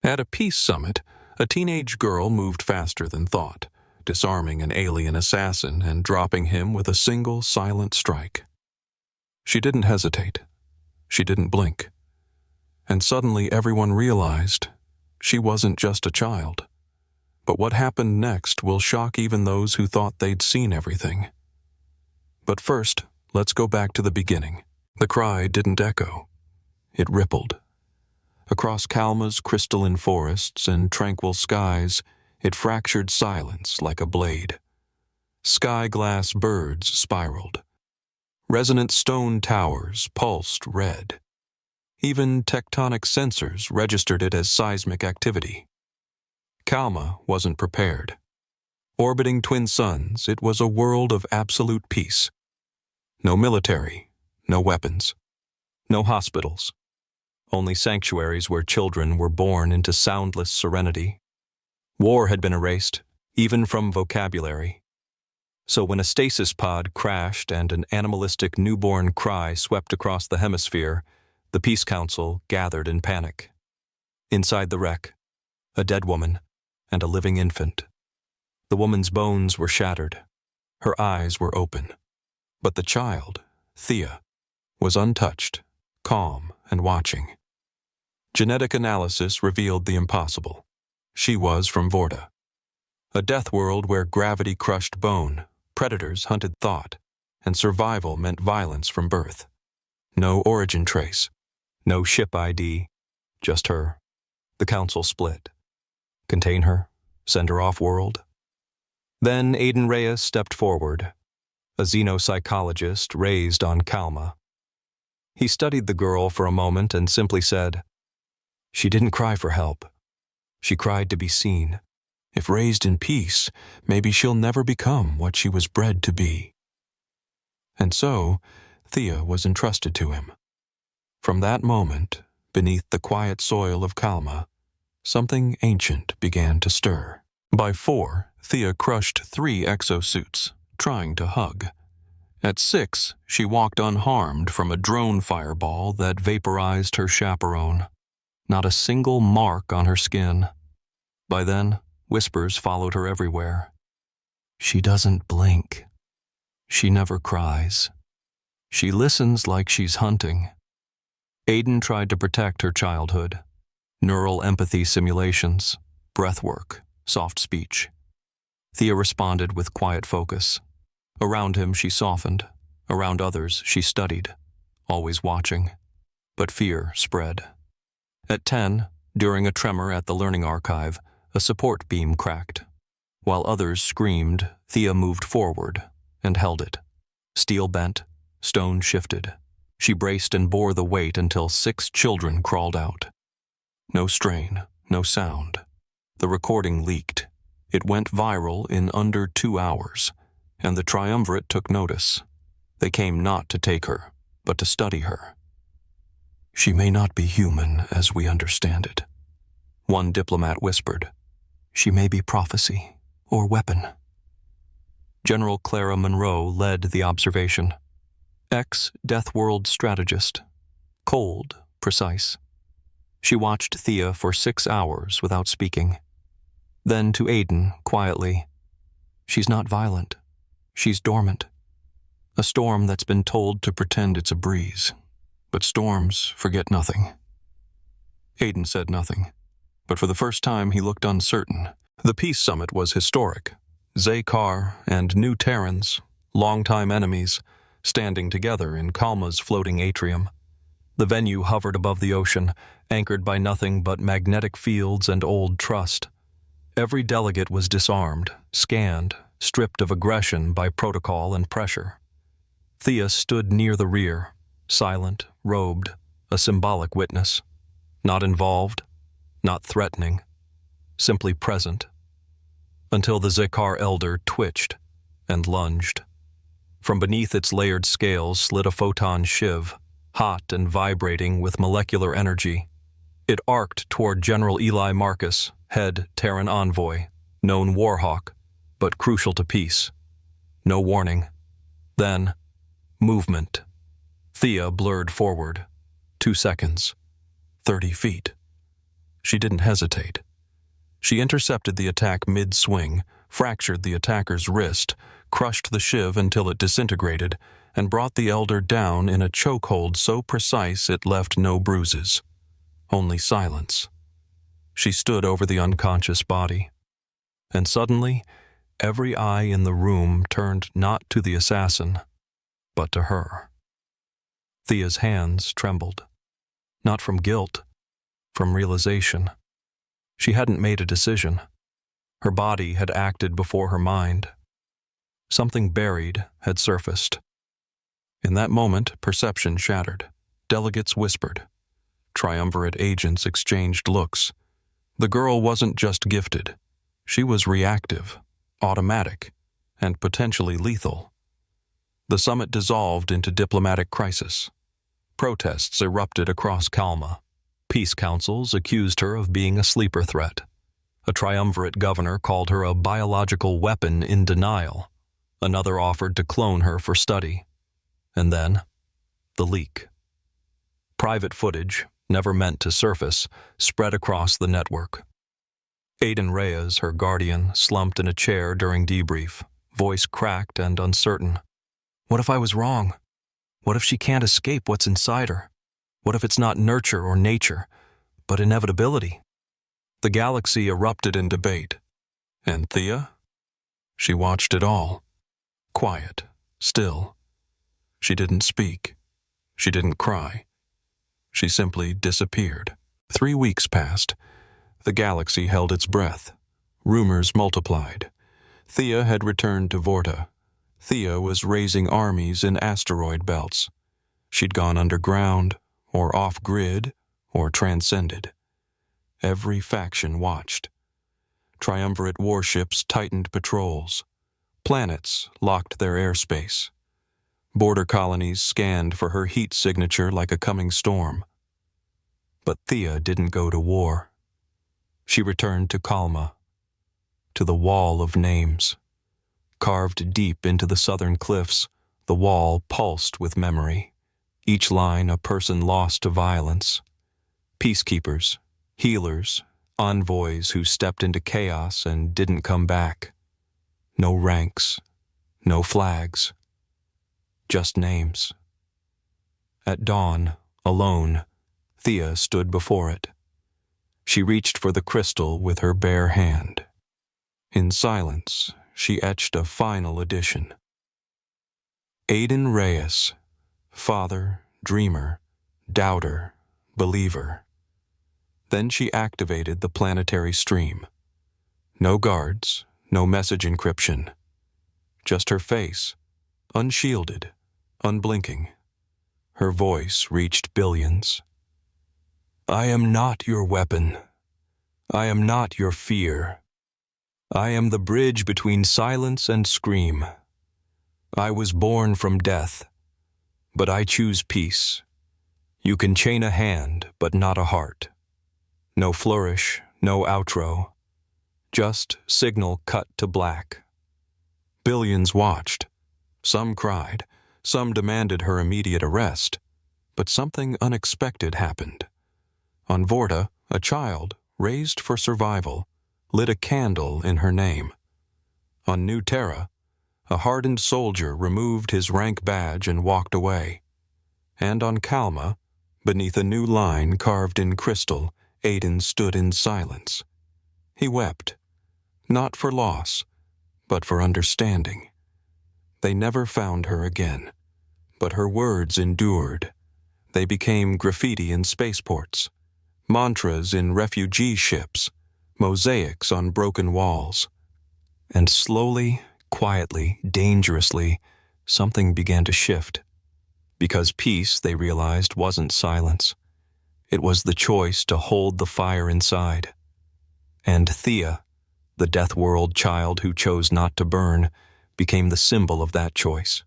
At a peace summit, a teenage girl moved faster than thought, disarming an alien assassin and dropping him with a single silent strike. She didn't hesitate. She didn't blink. And suddenly everyone realized she wasn't just a child. But what happened next will shock even those who thought they'd seen everything. But first, let's go back to the beginning. The cry didn't echo. It rippled. Across Kalma's crystalline forests and tranquil skies, it fractured silence like a blade. Sky-glass birds spiraled. Resonant stone towers pulsed red. Even tectonic sensors registered it as seismic activity. Kalma wasn't prepared. Orbiting twin suns, it was a world of absolute peace. No military, no weapons, no hospitals. Only sanctuaries where children were born into soundless serenity. War had been erased, even from vocabulary. So when a stasis pod crashed and an animalistic newborn cry swept across the hemisphere, the Peace Council gathered in panic. Inside the wreck, a dead woman and a living infant. The woman's bones were shattered. Her eyes were open. But the child, Thea, was untouched, calm, and watching. Genetic analysis revealed the impossible. She was from Vorta, a death world where gravity crushed bone, predators hunted thought, and survival meant violence from birth. No origin trace, no ship ID, just her. The council split. Contain her, send her off-world. Then Aiden Reyes stepped forward, a xenopsychologist raised on Kalma. He studied the girl for a moment and simply said, "She didn't cry for help. She cried to be seen. If raised in peace, maybe she'll never become what she was bred to be." And so, Thea was entrusted to him. From that moment, beneath the quiet soil of Kalma, something ancient began to stir. By 4, Thea crushed 3 exosuits, trying to hug. At 6, she walked unharmed from a drone fireball that vaporized her chaperone. Not a single mark on her skin. By then, whispers followed her everywhere. She doesn't blink. She never cries. She listens like she's hunting. Aiden tried to protect her childhood. Neural empathy simulations, breathwork, soft speech. Thea responded with quiet focus. Around him she softened. Around others she studied, always watching. But fear spread. At 10, during a tremor at the learning archive, a support beam cracked. While others screamed, Thea moved forward and held it. Steel bent, stone shifted. She braced and bore the weight until 6 children crawled out. No strain, no sound. The recording leaked. It went viral in under 2 hours, and the triumvirate took notice. They came not to take her, but to study her. "She may not be human as we understand it," one diplomat whispered. "She may be prophecy or weapon." General Clara Monroe led the observation. Ex-Deathworld strategist. Cold, precise. She watched Thea for 6 hours without speaking. Then to Aiden, quietly, "She's not violent. She's dormant. A storm that's been told to pretend it's a breeze. But storms forget nothing." Aiden said nothing, but for the first time he looked uncertain. The Peace Summit was historic. Zakar and New Terrans, longtime enemies, standing together in Kalma's floating atrium. The venue hovered above the ocean, anchored by nothing but magnetic fields and old trust. Every delegate was disarmed, scanned, stripped of aggression by protocol and pressure. Thea stood near the rear, silent, robed, a symbolic witness. Not involved, not threatening, simply present. Until the Zakar elder twitched and lunged. From beneath its layered scales slid a photon shiv, hot and vibrating with molecular energy. It arced toward General Eli Marcus, head Terran envoy, known warhawk, but crucial to peace. No warning. Then, movement. Thea blurred forward. 2 seconds. 30 feet. She didn't hesitate. She intercepted the attack mid-swing, fractured the attacker's wrist, crushed the shiv until it disintegrated, and brought the elder down in a chokehold so precise it left no bruises. Only silence. She stood over the unconscious body. And suddenly, every eye in the room turned not to the assassin, but to her. Thea's hands trembled. Not from guilt, from realization. She hadn't made a decision. Her body had acted before her mind. Something buried had surfaced. In that moment, perception shattered. Delegates whispered. Triumvirate agents exchanged looks. The girl wasn't just gifted. She was reactive, automatic, and potentially lethal. The summit dissolved into diplomatic crisis. Protests erupted across Kalma. Peace councils accused her of being a sleeper threat. A triumvirate governor called her a biological weapon in denial. Another offered to clone her for study. And then, the leak. Private footage, never meant to surface, spread across the network. Aiden Reyes, her guardian, slumped in a chair during debrief, voice cracked and uncertain. What if I was wrong? What if she can't escape what's inside her? What if it's not nurture or nature, but inevitability? The galaxy erupted in debate. And Thea? She watched it all. Quiet, still. She didn't speak. She didn't cry. She simply disappeared. 3 weeks passed. The galaxy held its breath. Rumors multiplied. Thea had returned to Vorta. Thea was raising armies in asteroid belts. She'd gone underground, or off-grid, or transcended. Every faction watched. Triumvirate warships tightened patrols. Planets locked their airspace. Border colonies scanned for her heat signature like a coming storm. But Thea didn't go to war. She returned to Kalma, to the wall of names. Carved deep into the southern cliffs, the wall pulsed with memory. Each line a person lost to violence. Peacekeepers, healers, envoys who stepped into chaos and didn't come back. No ranks, no flags. Just names. At dawn, alone, Thea stood before it. She reached for the crystal with her bare hand. In silence, she etched a final addition. Aiden Reyes, father, dreamer, doubter, believer. Then she activated the planetary stream. No guards, no message encryption. Just her face, unshielded, unblinking. Her voice reached billions. I am not your weapon. I am not your fear. I am the bridge between silence and scream. I was born from death, but I choose peace. You can chain a hand, but not a heart. No flourish, no outro. Just signal cut to black. Billions watched. Some cried. Some demanded her immediate arrest, but something unexpected happened. On Vorta, a child, raised for survival, lit a candle in her name. On New Terra, a hardened soldier removed his rank badge and walked away. And on Kalma, beneath a new line carved in crystal, Aiden stood in silence. He wept, not for loss, but for understanding. They never found her again, but her words endured. They became graffiti in spaceports, mantras in refugee ships, mosaics on broken walls. And slowly, quietly, dangerously, something began to shift. Because peace, they realized, wasn't silence. It was the choice to hold the fire inside. And Thea, the Deathworld child who chose not to burn, became the symbol of that choice.